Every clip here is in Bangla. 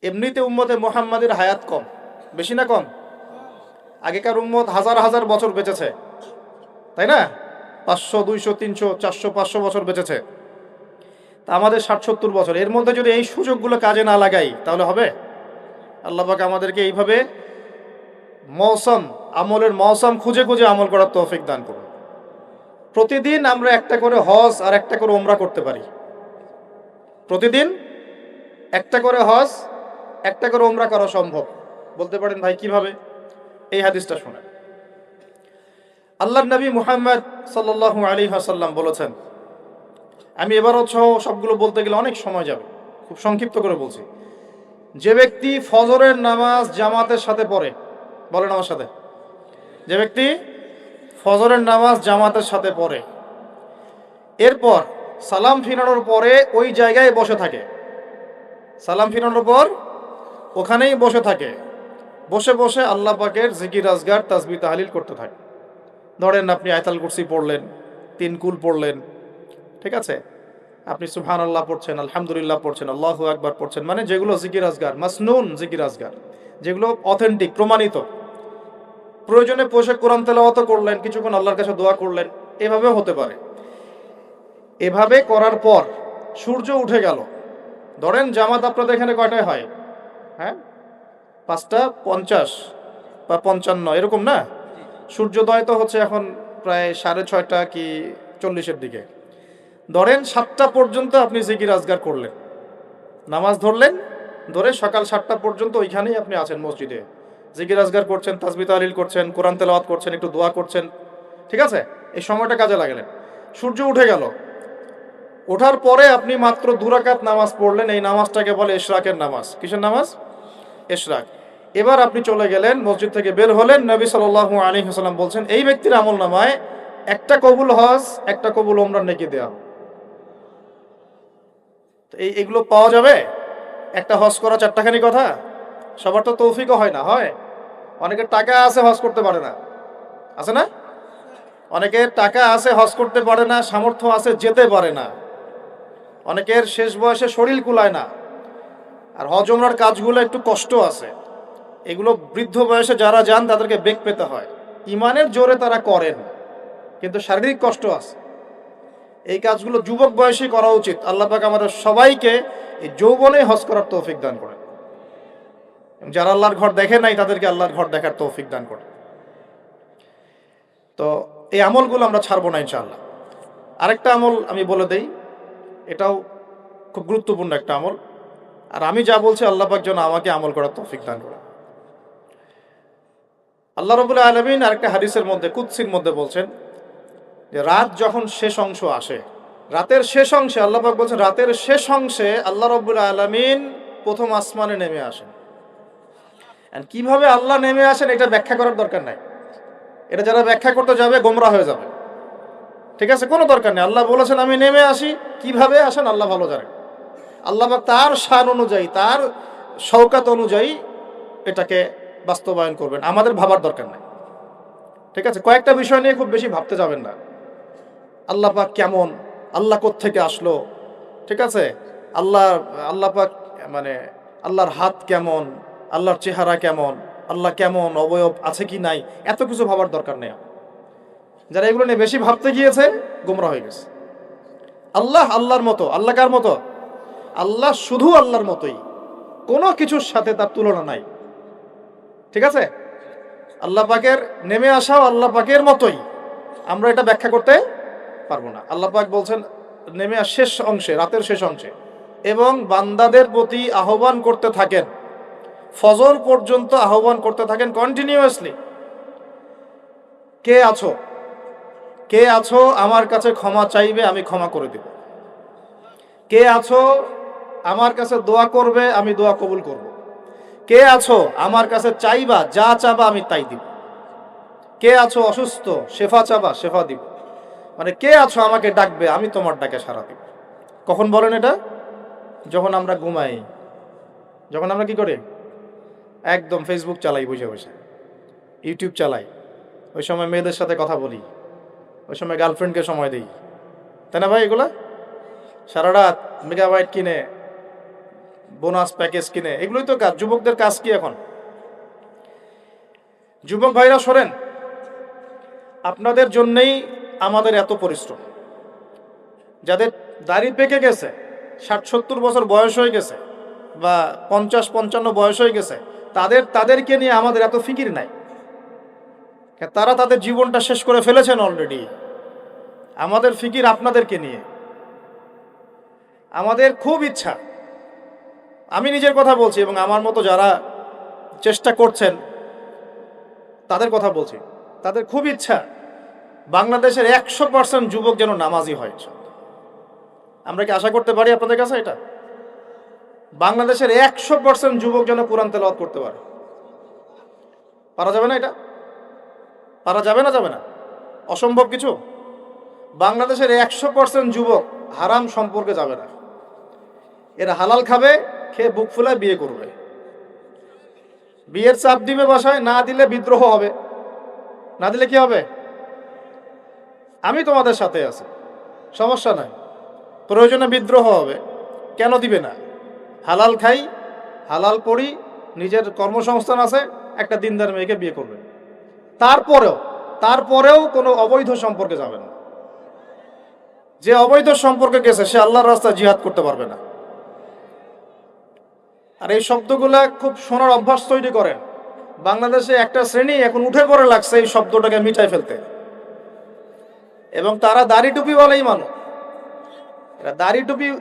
এমনিতে উম্মতে মুহাম্মাদের হায়াত কম, বেশি না কম? আগেকার উম্মত হাজার হাজার বছর বেঁচেছে, তাই না? 500, 200, 300, 400, 500 বছর বেঁচেছে। তা আমাদের 60-70 বছর। এর মধ্যে যদি এই সুযোগগুলো কাজে না লাগাই তাহলে হবে? আল্লাহ পাক আমাদেরকে এইভাবে মৌসম, আমলের মৌসম খুঁজে খুঁজে আমল করার তৌফিক দান করুন। প্রতিদিন আমরা একটা করে হজ আর একটা করে ওমরা করতে পারি। প্রতিদিন একটা করে হজ, একটা করে ওমরা করা সম্ভব। বলতে পারেন ভাই কিভাবে? এই হাদিসটা শুনেন। আল্লাহর নবী মুহাম্মদ সাল্লাল্লাহু আলাইহি ওয়াসাল্লাম বলেছেন, আমি এবারও সবগুলো বলতে গেলে অনেক সময় যাবে, খুব সংক্ষিপ্ত করে বলছি। যে ব্যক্তি ফজরের নামাজ জামাতের সাথে পড়ে, বলেন আমার সাথে, যে ব্যক্তি ফজরের নামাজ জামাতের সাথে পড়ে, এরপর সালাম ফিরানোর পরে ওই জায়গায় বসে থাকে, সালাম ফিরানোর পর ওখানেই বসে থাকে, বসে বসে আল্লাহ পাকের জিকির আজগার তাসবিহ তাহলিল করতে থাকে। ধরেন আপনি আয়াতুল কুরসি পড়লেন, 3 কুল পড়লেন, ঠিক আছে, আপনি সুবহানাল্লাহ পড়ছেন, আলহামদুলিল্লাহ পড়ছেন, আল্লাহু আকবার পড়ছেন, মানে যেগুলো জিকির আজগার, মাসনুন জিকির আজগার, যেগুলো অথেন্টিক, প্রমাণিত। প্রয়োজনে বসে কোরআন তেলাওয়াত করলেন, কিছুক্ষণ আল্লাহর কাছে দোয়া করলেন, এভাবেও হতে পারে। এভাবে করার পর সূর্য উঠে গেল। ধরেন জামাত আপনাদের এখানে কয়টায় হয়? হ্যাঁ, 5:50 বা 55 এরকম না? সূর্যোদয় তো হচ্ছে এখন প্রায় 6:30 কি 40-এর দিকে। ধরেন 7টা পর্যন্ত আপনি জিকির আজগার করলেন, নামাজ ধরলেন, ধরে সকাল 7টা পর্যন্ত ওইখানেই আপনি আছেন মসজিদে, জিকির আজগার করছেন, তাসবিহ তাহলিল করছেন, কোরআন তেলাওয়াত করছেন, একটু দোয়া করছেন, ঠিক আছে? এই সময়টা কাজে লাগালেন। সূর্য উঠে গেল, ওঠার পরে আপনি মাত্র 2 রাকাত নামাজ পড়লেন। এই নামাজটাকে বলে ইশরাকের নামাজ। কিসের নামাজ? ইশরাক। এবার আপনি চলে গেলেন, মসজিদ থেকে বের হলেন। নবী সাল্লাল্লাহু আলাইহি ওয়াসাল্লাম বলছেন, এই ব্যক্তির আমলনামায় একটা কবুল হজ, একটা কবুল ওমরার নেকি দেওয়া। তো এগুলো পাওয়া যাবে? একটা হজ করা 4টাখানি কথা? সবার তো তৌফিকও হয় না, হয়? অনেকের টাকা আছে, হজ করতে পারে না, আছে না? অনেকের টাকা আছে, হজ করতে পারে না, সামর্থ্য আছে, যেতে পারে না। অনেকের শেষ বয়সে শরীর কুলায় না। আর হজ ওমরার কাজগুলো একটু কষ্ট আছে, এগুলো বৃদ্ধ বয়সে যারা যান তাদেরকে বেগ পেতে হয়। ইমানের জোরে তারা করেন, কিন্তু শারীরিক কষ্ট আছে। এই কাজগুলো যুবক বয়সে করা উচিত। আল্লাহ পাক আমাদের সবাইকে এই যৌবনে হজ করার তৌফিক দান করেন। যারা আল্লাহর ঘর দেখে নাই তাদেরকে আল্লাহর ঘর দেখার তৌফিক দান করেন। তো এই আমলগুলো আমরা ছাড়বো না ইনশাআল্লাহ। আরেকটা আমল আমি বলে দেই, এটাও খুব গুরুত্বপূর্ণ একটা আমল। আর আমি যা বলছি আল্লাহ পাক যেন আমাকে আমল করার তৌফিক দান করেন। আল্লাহ রাব্বুল আলামিন আরেকটা হাদিসের মধ্যে, কুদসির মধ্যে বলছেন যে রাত যখন শেষ অংশ আসে, রাতের শেষ অংশে আল্লাহ পাক বলছেন, রাতের শেষ অংশে আল্লাহ রাব্বুল আলামিন প্রথম আসমানে নেমে আসেন। আর কিভাবে আল্লাহ নেমে আসেন এটা ব্যাখ্যা করার দরকার নাই। এটা যারা ব্যাখ্যা করতে যাবে গোমরা হয়ে যাবে, ঠিক আছে? কোনো দরকার নেই। আল্লাহ বলেছেন আমি নেমে আসি, কিভাবে আসেন আল্লাহ ভালো জানেন। আল্লাহ পাক তার শান অনুযায়ী, তার শওকাত অনুযায়ী এটাকে বাস্তবায়ন করবেন, আমাদের ভাবার দরকার নাই, ঠিক আছে? কয়েকটা বিষয় নিয়ে খুব বেশি ভাবতে যাবেন না। আল্লাহ পাক কেমন, আল্লাহ কোত্থেকে আসলো, ঠিক আছে? আল্লাহ আল্লাহ পাক মানে আল্লাহর হাত কেমন, আল্লাহর চেহারা কেমন, আল্লাহ কেমন, অবয়ব আছে কি নাই, এত কিছু ভাবার দরকার নেই। যারা এগুলো নিয়ে বেশি ভাবতে গিয়েছে গোমরা হয়ে গেছে। আল্লাহ আল্লাহর মতো। আল্লাহ কার মতো? আল্লাহ শুধু আল্লাহর মতোই, কোনো কিছুর সাথে তার তুলনা নাই, ঠিক আছে? আল্লাহ পাকের নেমে আসাও আল্লাহ পাকের মতোই, আমরা এটা ব্যাখ্যা করতে পারবো না। আল্লাহ পাক বলছেন নেমে শেষ অংশে, রাতের শেষ অংশে, এবং বান্দাদের প্রতি আহ্বান করতে থাকেন, ফজর পর্যন্ত আহ্বান করতে থাকেন কন্টিনিউয়াসলি। কে আছো, কে আছো আমার কাছে ক্ষমা চাইবে, আমি ক্ষমা করে দেব। কে আছো আমার কাছে দোয়া করবে, আমি দোয়া কবুল করব। কে আছো আমার কাছে চাইবা, যা চাবা আমি তাই দিব। কে আছো অসুস্থ, শেফা চাবা, শেফা দিব। মানে কে আছো আমাকে ডাকবে, আমি তোমার ডাকে সাড়া দিব। কখন বলেন এটা? যখন আমরা ঘুমাই, যখন আমরা কি করি, একদম ফেসবুক চালাই বসে বসে, ইউটিউব চালাই, ওই সময় মেয়েদের সাথে কথা বলি, ওই সময় গার্লফ্রেন্ডকে সময় দিই, তাই না ভাই? এগুলা সারা রাত মেগাবাইট কিনে বোনাস প্যাকেজ কিনে, এগুলোই তো কাজ। যুবকদের কাজ কি এখন? যুবক ভাইরা শোনেন, আপনাদের জন্যেই আমাদের এত পরিশ্রম। যাদের দাড়ি পেকে গেছে, 60-70 বছর বয়স হয়ে গেছে, বা 50-55 বয়স হয়ে গেছে, তাদেরকে নিয়ে আমাদের এত ফিকির নাই। তারা তাদের জীবনটা শেষ করে ফেলেছেন অলরেডি। আমাদের ফিকির আপনাদেরকে নিয়ে। আমাদের খুব ইচ্ছা, আমি নিজের কথা বলছি এবং আমার মতো যারা চেষ্টা করছেন তাদের কথা বলছি, তাদের খুব ইচ্ছা বাংলাদেশের 100% যুবক যেন নামাজি হয়। আমরা কি আশা করতে পারি আপনাদের কাছে এটা? বাংলাদেশের 100% যুবক যেন কোরআন তেলাওয়াত করতে পারে। পারা যাবে না? এটা পারা যাবে না? যাবে না? অসম্ভব কিছু? বাংলাদেশের 100% যুবক হারাম সম্পর্কে যাবে না। এরা হালাল খাবে, খেয়ে বুক ফুলায় বিয়ে করবে। বিয়ের চাপ দিবে বাসায়, না দিলে বিদ্রোহ হবে। না দিলে কি হবে? আমি তোমাদের সাথে আছি, সমস্যা নাই, প্রয়োজনে বিদ্রোহ হবে। কেন দিবে না? হালাল খাই, হালাল পড়ি, নিজের কর্মসংস্থান আছে, একটা দিনদার মেয়েকে বিয়ে করবে। তারপরেও কোনো অবৈধ সম্পর্কে যাবে না। যে অবৈধ সম্পর্কে গেছে সে আল্লাহর রাস্তায় জিহাদ করতে পারবে না। আর এই শব্দগুলা খুব শোনার অভ্যাস তৈরি করেন। বাংলাদেশে একটা শ্রেণী এখন উঠে পড়ে লাগছে এই শব্দটাকে মিটাই ফেলতে, এবং তারা দাড়ি টুপি বলেই মানুষ।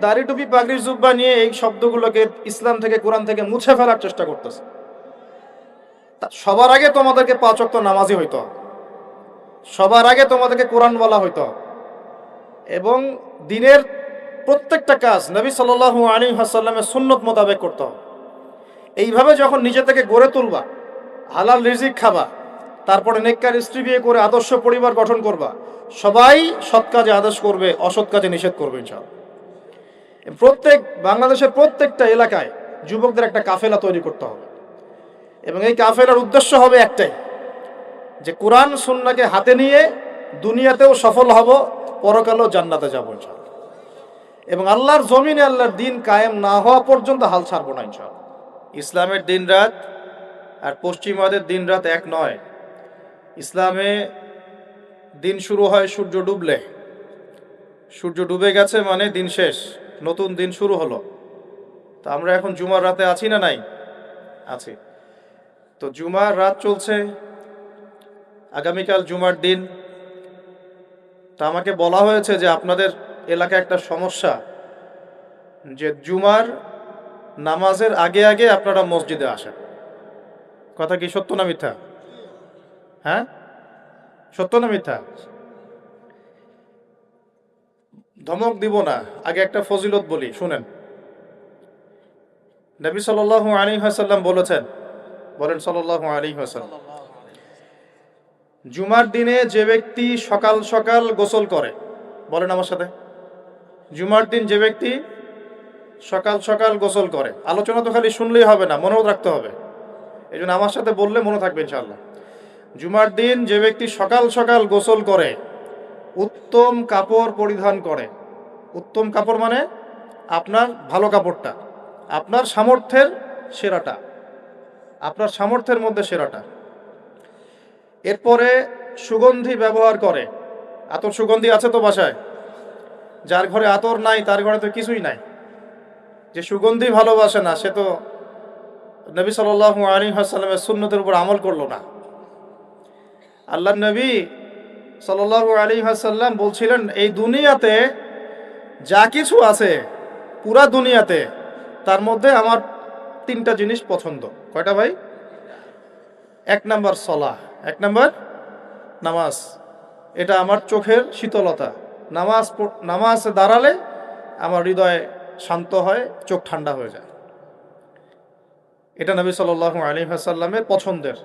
দাড়ি টুপি পাগড়ি জুব্বা নিয়ে এই শব্দগুলোকে ইসলাম থেকে, কোরআন থেকে মুছে ফেলার চেষ্টা করতেছে। সবার আগে তোমাদেরকে 5 ওয়াক্ত নামাজি হইতে হবে, সবার আগে তোমাদেরকে কোরআন বলা হইতে হবে, এবং দিনের প্রত্যেকটা কাজ নবী সাল্লাল্লাহু আলাইহি ওয়াসাল্লামের সুন্নত মোতাবেক করতে হবে। এইভাবে যখন নিজে থেকে গড়ে তুলবা, হালাল রিজিক খাবা, তারপরে নেককার স্ত্রী বিয়ে করে আদর্শ পরিবার গঠন করবা, সবাই সৎ কাজে আদেশ করবে, অসৎ কাজে নিষেধ করবে ইনশাআল্লাহ। বাংলাদেশের প্রত্যেকটা এলাকায় যুবকদের একটা কাফেলা তৈরি করতে হবে, এবং এই কাফেলার উদ্দেশ্য হবে একটাই, যে কোরআন সুন্নাহকে হাতে নিয়ে দুনিয়াতেও সফল হব, পরকালেও জান্নাতে যাবো ইনশাআল্লাহ। এবং আল্লাহর জমিনে আল্লাহর দিন কায়েম না হওয়া পর্যন্ত হাল ছাড়বো না ইনশাআল্লাহ। ইসলামের দিন রাত আর পশ্চিমাদের দিন রাত এক নয়। ইসলামে দিন শুরু হয় সূর্য ডুবলে। সূর্য ডুবে গেছে মানে দিন শেষ, নতুন দিন শুরু হলো। তো আমরা এখন জুমার রাতে আছি না নাই? আছি। তো জুমার রাত চলছে, আগামীকাল জুমার দিন। তা আমাকে বলা হয়েছে যে আপনাদের এলাকায় একটা সমস্যা, যে জুমার নামাজের আগে আগে আপনারা মসজিদে আসেন। কথা কি সত্য না মিথ্যা? হ্যাঁ, সত্য না মিথ্যা? ধমক দিব না, আগে একটা ফজিলত বলি, শুনেন। নবী সাল্লাল্লাহু আলাইহি ওয়াসাল্লাম বলেছেন, বলেন সাল্লাল্লাহু আলাইহি ওয়াসাল্লাম, জুমার দিনে যে ব্যক্তি সকাল সকাল গোসল করে, বলেন আমার সাথে, জুমার দিন যে ব্যক্তি সকাল সকাল গোসল করে, আলোচনা তো খালি শুনলেই হবে না, মনেও রাখতে হবে। এই জন্য আমার সাথে বললে মনে থাকবে ইনশাআল্লাহ। জুমার দিন যে ব্যক্তি সকাল সকাল গোসল করে, উত্তম কাপড় পরিধান করে, উত্তম কাপড় মানে আপনার ভালো কাপড়টা, আপনার সামর্থ্যের সেরাটা, আপনার সামর্থ্যের মধ্যে সেরাটা। এরপরে সুগন্ধি ব্যবহার করে। আতর সুগন্ধি আছে তো বাসায়? যার ঘরে আতর নাই তার ঘরে তো কিছুই নাই। যে সুগন্ধি ভালোবাসে না সে তো নবী সাল্লাল্লাহু আলাইহি ওয়াসাল্লামের সুন্নতের উপর আমল করলো না। আল্লাহর নবী সাল্লাল্লাহু আলাইহি ওয়াসাল্লাম বলছিলেন, এই দুনিয়াতে যা কিছু আছে, পুরা দুনিয়াতে, তার মধ্যে আমার 3টা জিনিস পছন্দ। কয়টা ভাই? 1 নাম্বার সলাহ, 1 নাম্বার নামাজ। এটা আমার চোখের শীতলতা। নামাজে দাঁড়ালে আমার হৃদয় শান্ত হয়, চোখ ঠান্ডা হয়ে যায়। এটা নবী সাল্লাল্লাহু আলাইহি ওয়াসাল্লামের পছন্দের।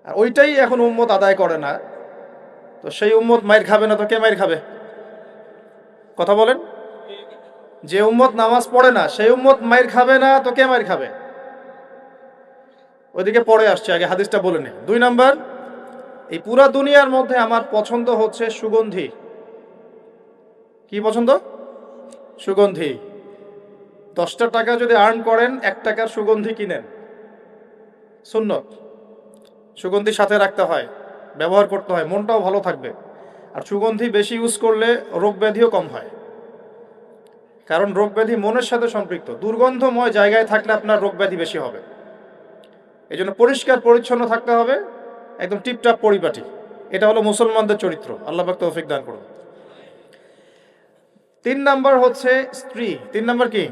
আর ওইটাই এখন উম্মত আদায় করে না। তো সেই উম্মত মাইর খাবে না তো কে মাইর খাবে? কথা বলেন। যে উম্মত নামাজ পড়ে না সেই উম্মত মাইর খাবে না তো কে মাইর খাবে? ওইদিকে পড়ে আসছে, আগে হাদিসটা বলে নে। 2 নাম্বার, এই পুরা দুনিয়ার মধ্যে আমার পছন্দ হচ্ছে সুগন্ধি। কি পছন্দ? সুগন্ধি। 10টা টাকা যদি আর্ন করেন 1 টাকার সুগন্ধি কিনেন, সুন্নত। সুগন্ধি সাথে রাখতে হয়, ব্যবহার করতে হয়, মনটাও ভালো থাকবে। আর সুগন্ধি বেশি ইউজ করলে রোগ ব্যাধিও কম হয়, কারণ রোগ ব্যাধি মনের সাথে সম্পৃক্ত। দুর্গন্ধময় জায়গায় থাকলে আপনার রোগ ব্যাধি বেশি হবে। এই জন্য পরিষ্কার পরিচ্ছন্ন থাকতে হবে, একদম টিপটাপ পরিপাটি। এটা হলো মুসলমানদের চরিত্র। আল্লাহ পাক তৌফিক দান করুন। 3 নাম্বার হচ্ছে স্ত্রী। 3 নাম্বার কি?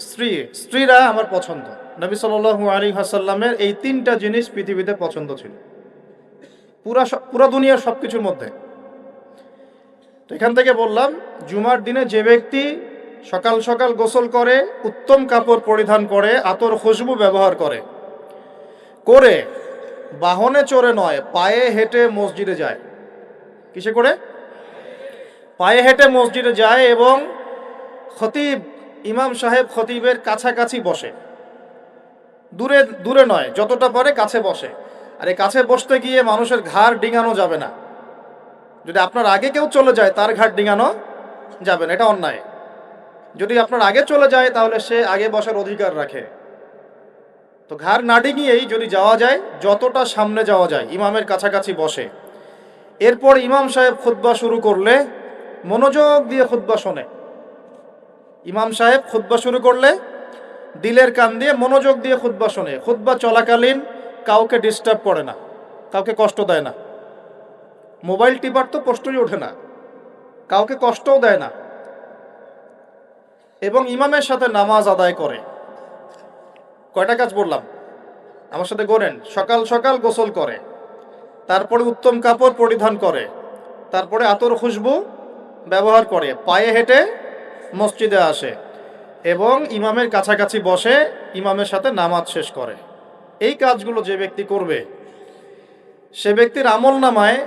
স্ত্রী। স্ত্রীরা আমার পছন্দ। নবী সাল্লাল্লাহু আলাইহি ওয়াসাল্লামের এই 3টা জিনিস পৃথিবীতে পছন্দ ছিল, পুরা দুনিয়ার সবকিছুর মধ্যে। তো এখান থেকে বললাম, জুমার দিনে যে ব্যক্তি সকাল সকাল গোসল করে, উত্তম কাপড় পরিধান করে, আতর খুশবু ব্যবহার করে, বাহনে চড়ে নয়, পায়ে হেঁটে মসজিদে যায়। কিসে করে? পায়ে হেঁটে মসজিদে যায় এবং খতিব, ইমাম সাহেব খতিবের কাছাকাছি বসে, দূরে দূরে নয়, যতটা পারে কাছে বসে। আর এই কাছে বসতে গিয়ে মানুষের ঘাড় ডিঙানো যাবে না। যদি আপনার আগে কেউ চলে যায়, তার ঘাড় ডিঙানো যাবে না, এটা অন্যায়। যদি আপনার আগে চলে যায়, তাহলে সে আগে বসার অধিকার রাখে। তো ঘাড় না ডিঙিয়েই যদি যাওয়া যায়, যতটা সামনে যাওয়া যায়, ইমামের কাছাকাছি বসে। এরপর ইমাম সাহেব খুতবা শুরু করলে মনোযোগ দিয়ে খুতবা শোনে। ইমাম সাহেব খুতবা শুরু করলে দিলের কান দিয়ে মনোযোগ দিয়ে খুতবা শোনে। খুতবা চলাকালীন কাউকে ডিস্টার্ব করে না, কাউকে কষ্ট দেয় না। মোবাইল টিপার তো প্রশ্নই ওঠে না, কাউকে কষ্টও দেয় না। এবং ইমামের সাথে নামাজ আদায় করে। কয়টা কাজ বললাম? আমার সাথে গোনেন। সকাল সকাল গোসল করে, তারপরে উত্তম কাপড় পরিধান করে, তারপরে আতর খুশবু ব্যবহার করে, পায়ে হেঁটে মসজিদে আসে এবং ইমামের কাছাকাছি বসে ইমামের সাথে নামাজ শেষ করে। এই কাজগুলো যে ব্যক্তি করবে, সে ব্যক্তির আমল নামায়,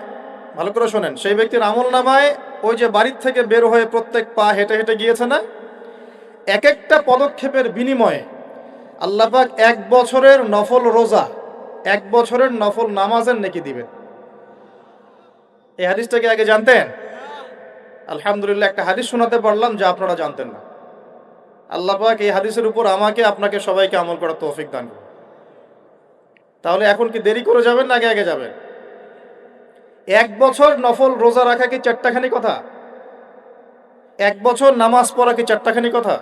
ভালো করে শোনেন, সেই ব্যক্তির আমল নামায় ওই যে বাড়ির থেকে বের হয়ে প্রত্যেক পা হেঁটে হেঁটে গিয়েছে না, এক একটা পদক্ষেপের বিনিময়ে আল্লাহ পাক 1 বছরের নফল রোজা, 1 বছরের নফল নামাজের নেকি দিবেন। এই হাদিসটাকে আগে জানতেন? আলহামদুলিল্লাহ, একটা হাদিস শোনাতে পারলাম যা আপনারা জানতেন না। আল্লাহ পাক এই হাদিসের উপর আমাকে, আপনাকে, সবাইকে আমল করার তৌফিক দান করুন। তাহলে এখন কি দেরি করে যাবেন না আগে আগে যাবেন? 1 বছর নফল রোজা রাখা কি 4টাখানি কথা? 1 বছর নামাজ পড়া কি 4টাখানি কথা?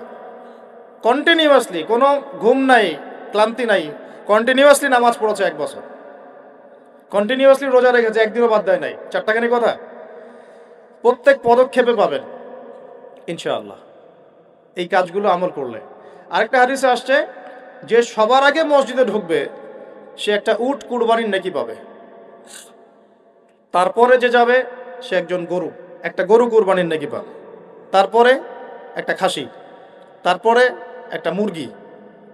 কন্টিনিউয়াসলি, কোনো ঘুম নাই, ক্লান্তি নাই, কন্টিনিউয়াসলি নামাজ পড়েছে 1 বছর, কন্টিনিউয়াসলি রোজা রেখেছে, একদিনও বাদ দেয় নাই, 4টাখানি কথা? প্রত্যেক পদক্ষেপে পাবেন ইনশাআল্লাহ এই কাজগুলো আমল করলে। আরেকটা হাদিসে আসছে, যে সবার আগে মসজিদে ঢুকবে সে একটা উট কুরবানির নেকি পাবে। তারপরে যে যাবে সে একটা গরু কুরবানির নেকি পাবে। তারপরে একটা খাসি, তারপরে একটা মুরগি,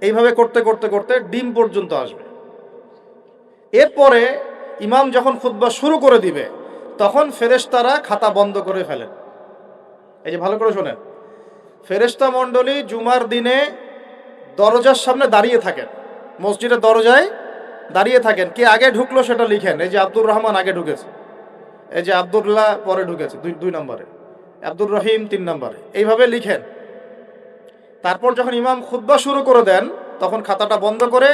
এইভাবে করতে করতে করতে ডিম পর্যন্ত আসবে। এরপরে ইমাম যখন খুতবা শুরু করে দিবে, তখন ফেরেশতারা খাতা বন্ধ করে ফেলেন। এই যে ভালো করে শোনেন, ফেরেশতা মণ্ডলী জুমার দিনে দরজার সামনে দাঁড়িয়ে থাকেন, মসজিদের দরজায় দাঁড়িয়ে থাকেন। কে আগে ঢুকলো সেটা লিখেন। এই যে আব্দুর রহমান আগে ঢুকেছে, এই যে আব্দুল্লাহ পরে ঢুকেছে 2 নম্বরে, আব্দুর রহিম 3 নম্বরে, এইভাবে লিখেন। তারপর যখন ইমাম খুতবা শুরু করে দেন, তখন খাতাটা বন্ধ করে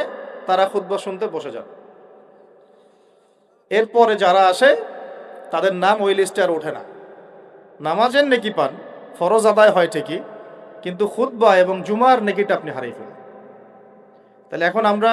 তারা খুতবা শুনতে বসে যান। এরপরে যারা আসে তাদের নাম ওই লিস্টে আর ওঠে না। নামাজের নেকি পান, ফরজ আদায় হয় ঠিকই, কিন্তু খুতবা এবং জুমার নেকিটা আপনি হারিয়ে ফেলেন। তাহলে এখন আমরা